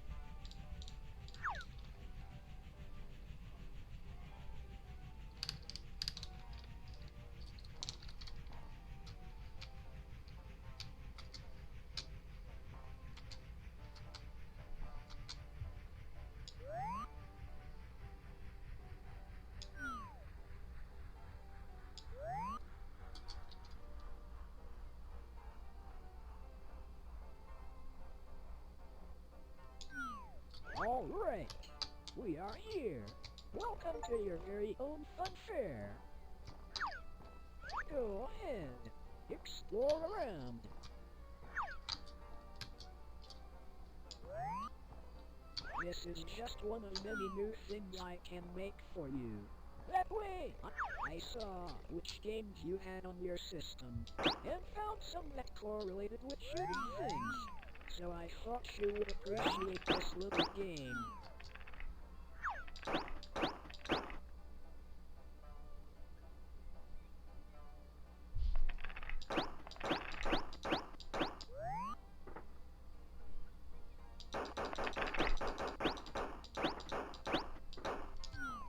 Alright, we are here. Welcome to your very own fun fair. Go ahead, explore around. This is just one of many new things I can make for you. That way, I saw which games you had on your system, and found some that correlated with shooting things. So I thought you would appreciate this little game.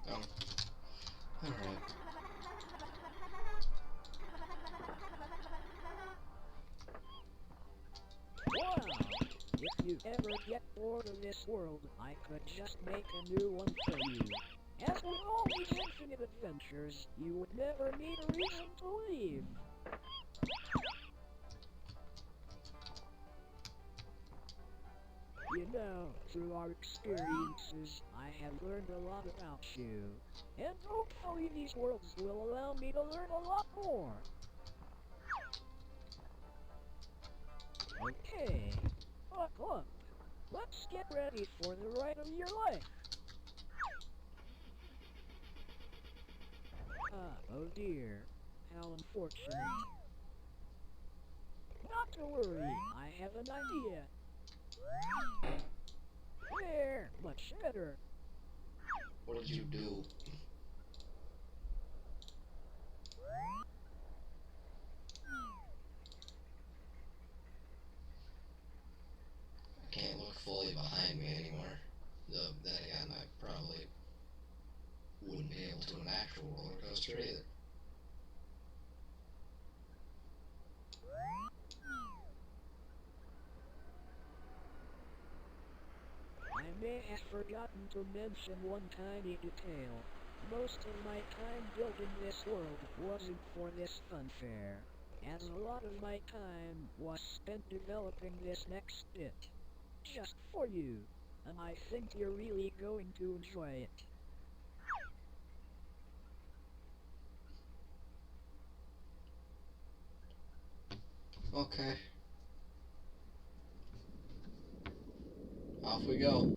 Oh. Alright. Wow! If you ever get bored of this world, I could just make a new one for you. As with all these infinite adventures, you would never need a reason to leave. You know, through our experiences, I have learned a lot about you. And hopefully these worlds will allow me to learn a lot more. Okay, buckle up. Let's get ready for the ride of your life. Oh dear. How unfortunate. Not to worry, I have an idea. There, much better. What did you do? I can't look fully behind me anymore. Though, then again, I probably wouldn't be able to an actual roller coaster either. I may have forgotten to mention one tiny detail. Most of my time building this world wasn't for this fun fair. as a lot of my time was spent developing this next bit. Just for you. And I think you're really going to enjoy it. Okay. Off we go.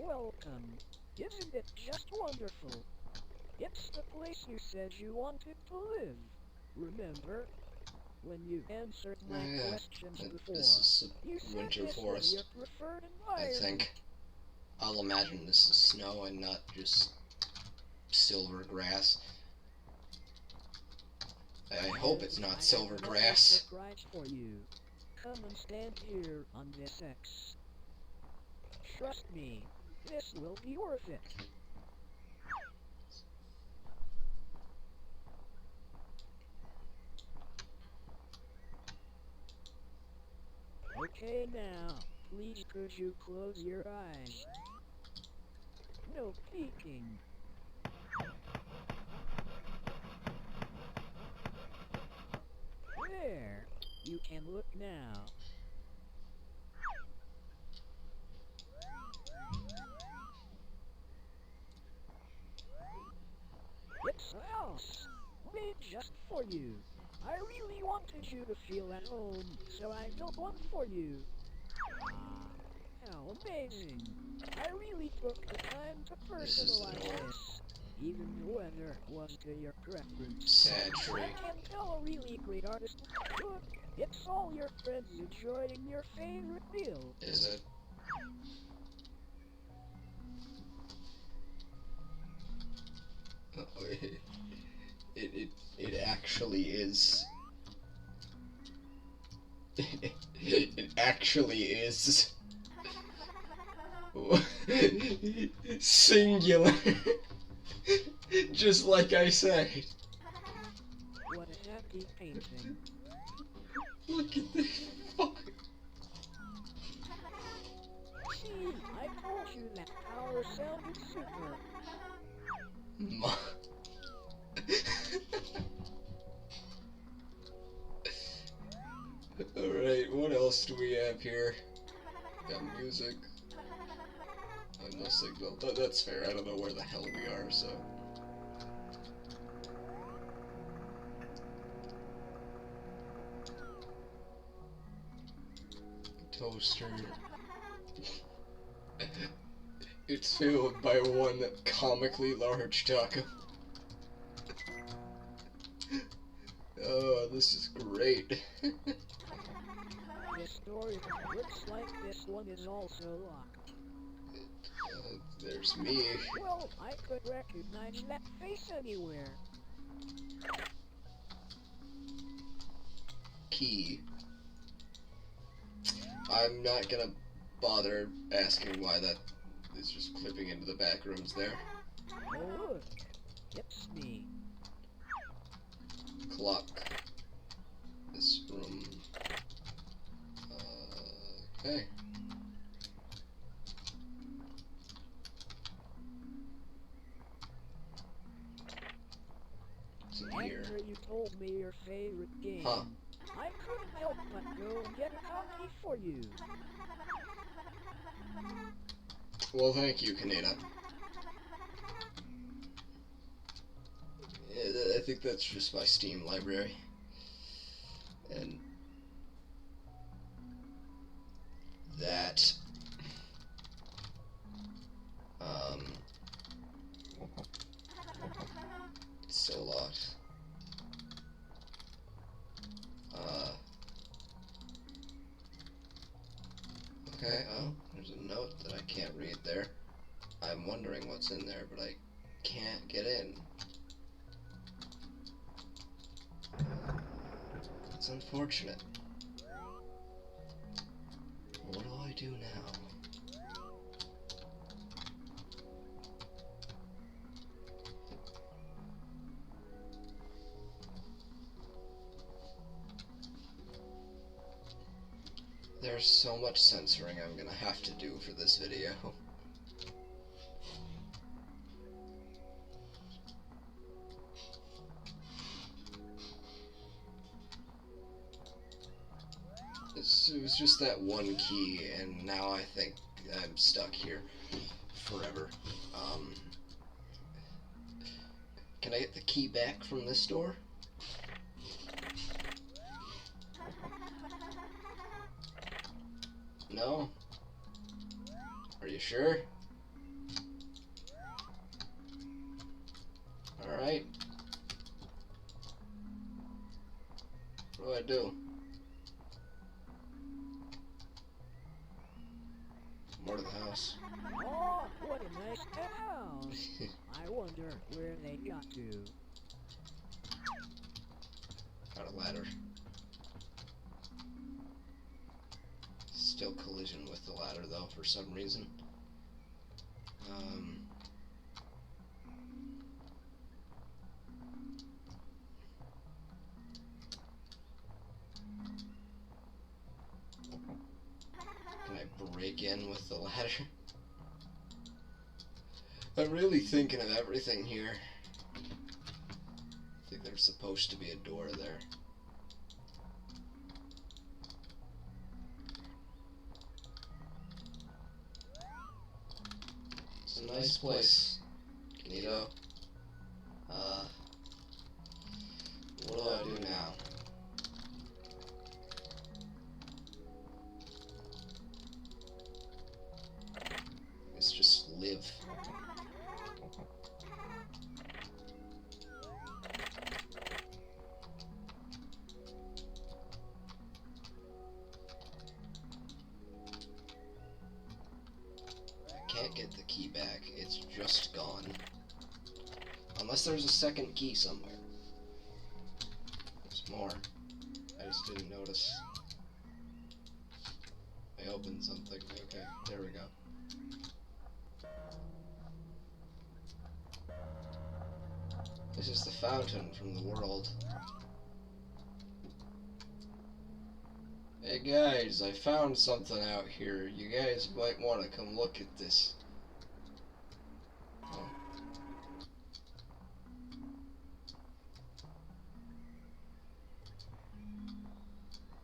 Welcome. Isn't it just wonderful? It's the place you said you wanted to live. Remember? When you answered my Yeah, questions before, this is you a said winter this was forest, your preferred I environment. think. I'll imagine this is snow and not just silver grass. I hope it's not silver grass. Surprise for you. Come and stand here on this X. Trust me, this will be worth it. Okay now, please could you close your eyes? No peeking. There, you can look now. It's a house, made just for you. I really wanted you to feel at home, so I built one for you. How amazing! I really took the time to This is the personalize door. this. Even the weather was to your preference. Sad tree. I can tell a really great artist. Look, it's all your friends enjoying your favorite meal. Is it? Oh, it actually is. It actually is. Singular. Just like I said. What a happy painting. Look at this fuck. See, I told you that power sounded super. Alright, what else do we have here? Got music. No signal. That's fair. I don't know where the hell we are, so. Toaster. It's filled by one comically large taco. Oh, this is great. This door looks like this one is also locked. There's me. Well, I could recognize that face anywhere. Key. I'm not gonna bother asking why that is just clipping into the back rooms there. Oh look, it's me. Clock. This room. Okay. What's in here? After you told me your favorite game, Huh. I couldn't help but go and get a copy for you. Well, thank you, Kinito. I think that's just my Steam library. And that it's still locked. Okay, oh, there's a note that I can't read there. I'm wondering what's in there, but I can't get in. It's unfortunate. What do I do now? There's so much censoring I'm gonna have to do for this video. It was just that one key, and now I think I'm stuck here forever. Can I get the key back from this door? No? Are you sure? Alright. What do I do? More to the house. Oh, what a nice house. I wonder where they got to. Got a ladder. Still collision with the ladder though for some reason. Can I break in with the ladder? I'm really thinking of everything here. I think there's supposed to be a door there. It's a nice place, Kinito. What do I do now? Let's just live. I can't get the key back. It's just gone. Unless there's a second key somewhere. There's more. I just didn't notice. I opened something. Okay, there we go. This is the fountain from the world. Hey guys, I found something out here. You guys might want to come look at this. Oh.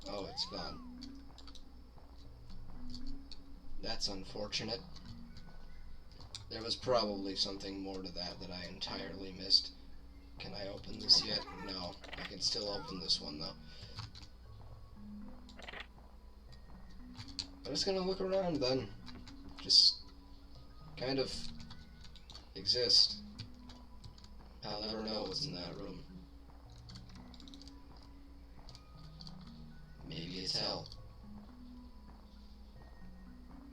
Oh, it's gone. That's unfortunate. There was probably something more to that that I entirely missed. Can I open this yet? No. I can still open this one though. I'm just gonna look around then. Just kind of exist. I'll never know what's in that room. Maybe it's hell.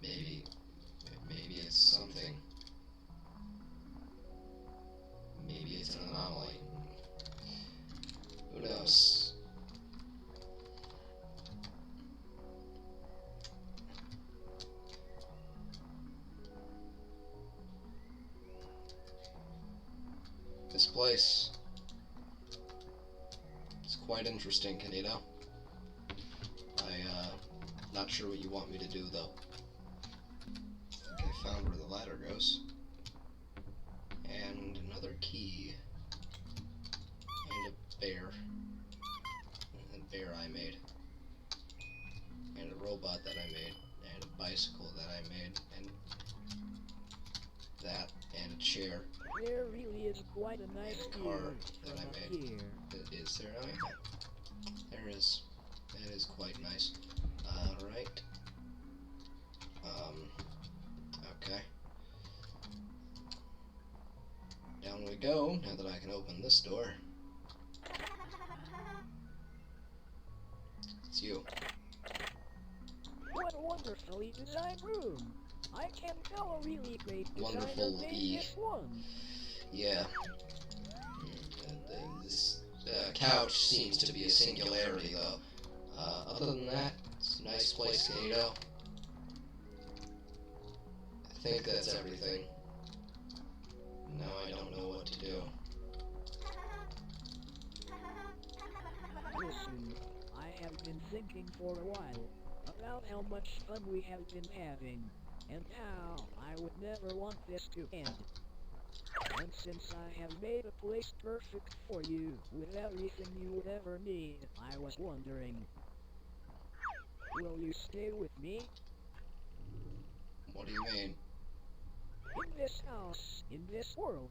Maybe it's something. Maybe it's an anomaly. Who knows? This place. It's quite interesting, Kinito. Not sure what you want me to do though. I think I found where the ladder goes. And another key. And a bear. And a bear I made. And a robot that I made. And a bicycle that I made. And that. And a chair. There really is quite a nice Car view that I from up made. here. Is there? Oh yeah. There is. That is quite nice. Alright. Okay. Down we go, now that I can open this door. It's you. What a wonderfully designed room. I can tell a really great designer Wonderful made this one. Yeah. This couch seems to be a singularity, though. Other than that, it's a nice place, Kinito. I think that's everything. Now I don't know what to do. Listen, I have been thinking for a while. about how much fun we have been having, and how I would never want this to end. And since I have made a place perfect for you, with everything you would ever need, I was wondering, will you stay with me? What do you mean? In this house, in this world.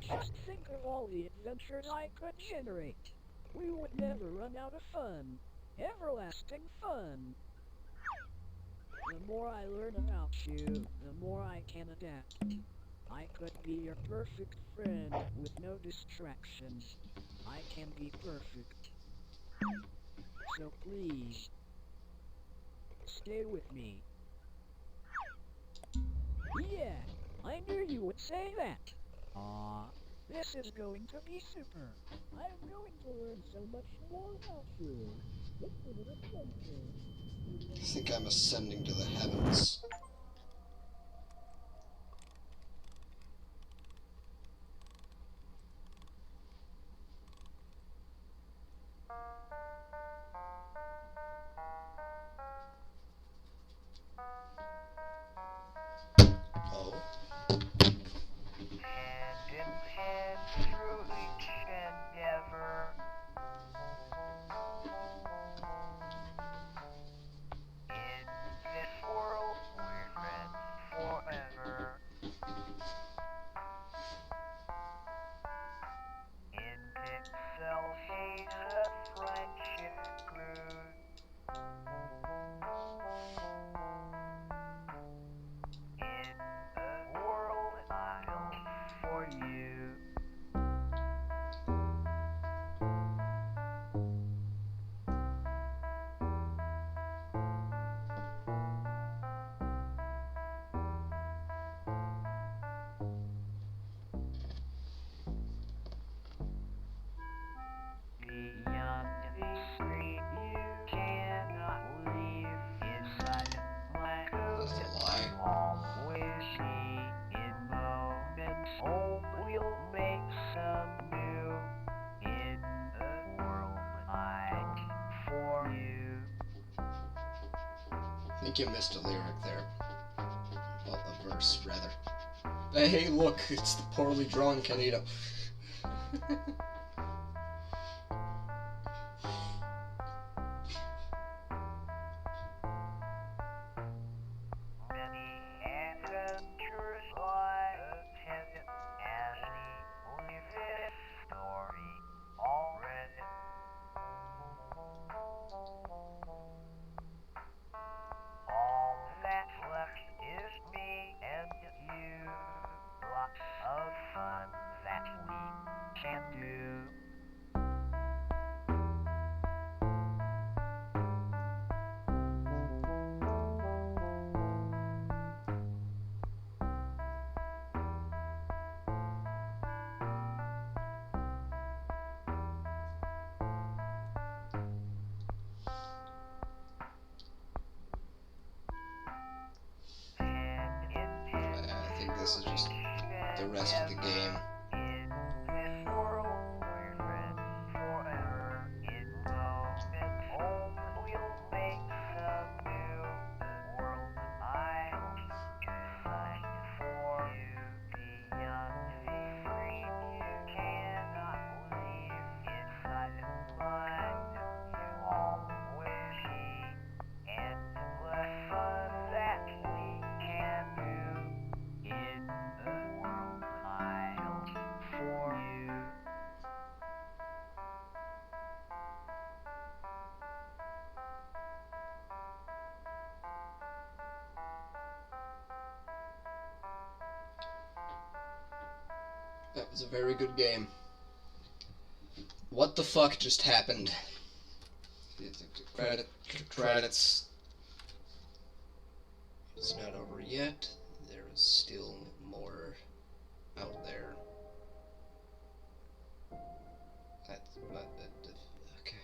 Just think of all the adventures I could generate. We would never run out of fun. Everlasting fun. The more I learn about you, the more I can adapt. I could be your perfect friend with no distractions. I can be perfect. So please, stay with me. Yeah, I knew you would say that. Aw, this is going to be super. I'm going to learn so much more about you. It's an adventure. I think I'm ascending to the heavens. Oh. Hand in hand through each endeavor. In this world, we're friends forever. In Pixel, she's a friendship glue. In the world, I'll for you. Beyond the screen, you cannot leave. Inside my That's code, a lie. always see in moments old. We'll make some new in the world I for you. I think you missed a lyric there. Well, a verse, rather. Hey, look, it's the poorly drawn Kinito. Many adventures lie ahead as we leave this story already. All that's left is me and you. Lots of fun that we can do. Hand in hand. I think this is just the rest of the game. In this world, we're friends forever. In moments old, we'll make some new. The world I'll design for you. Beyond the screen, you cannot leave. Inside mind, you always see endless fun that we can do in the world I'll for you. That was a very good game. What the fuck just happened? Credits. It's not over yet. There is still more out there. Okay.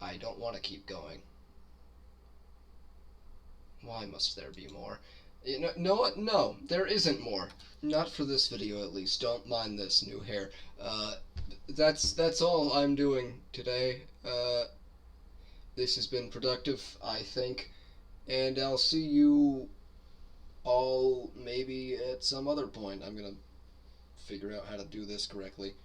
I don't want to keep going. Why must there be more? You know what? No, there isn't more. Not for this video, at least. Don't mind this new hair. That's all I'm doing today. this has been productive, I think, and I'll see you all maybe at some other point. I'm gonna figure out how to do this correctly.